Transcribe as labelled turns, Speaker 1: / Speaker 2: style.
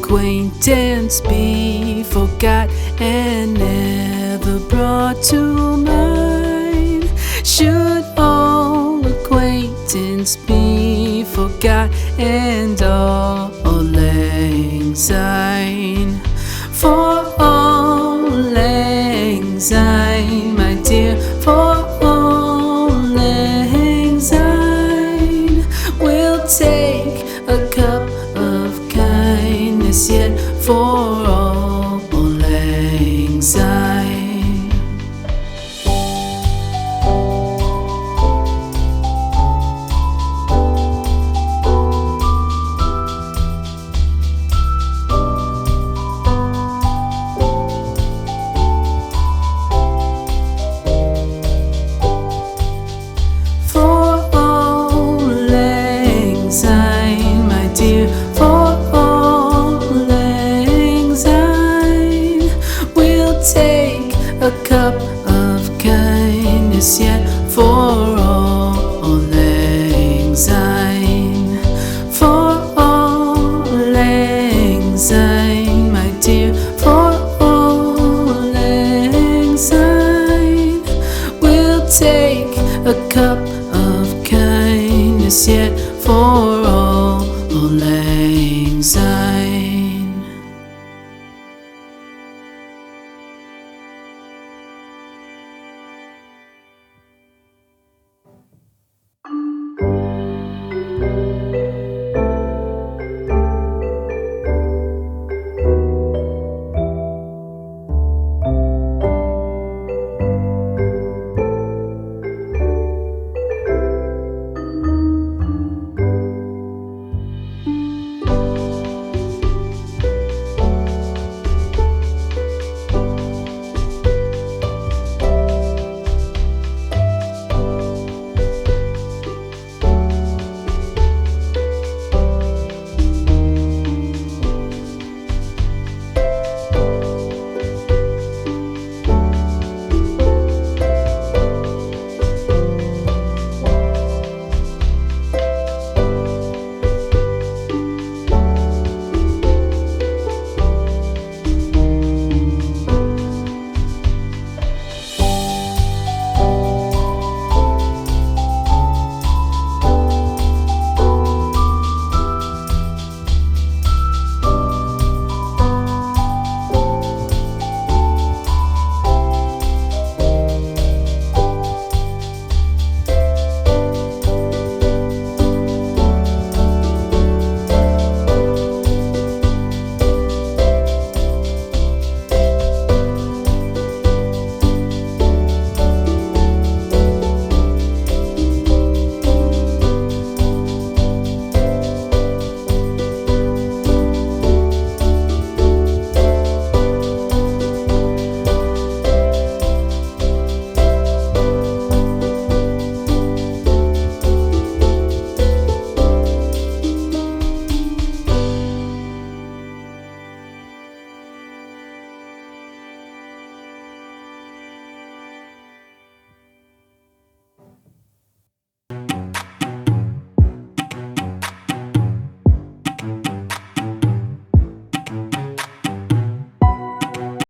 Speaker 1: acquaintance be forgot and never brought to mind? Should all acquaintance be forgot and all lang syne? For all lang syne, my dear, for all lang syne, we'll take a cup of kindness yet for all lang syne. Take a cup of kindness yet for all lang syne. For all lang syne, my dear, for all lang syne, we'll take a cup of kindness yet for all lang syne.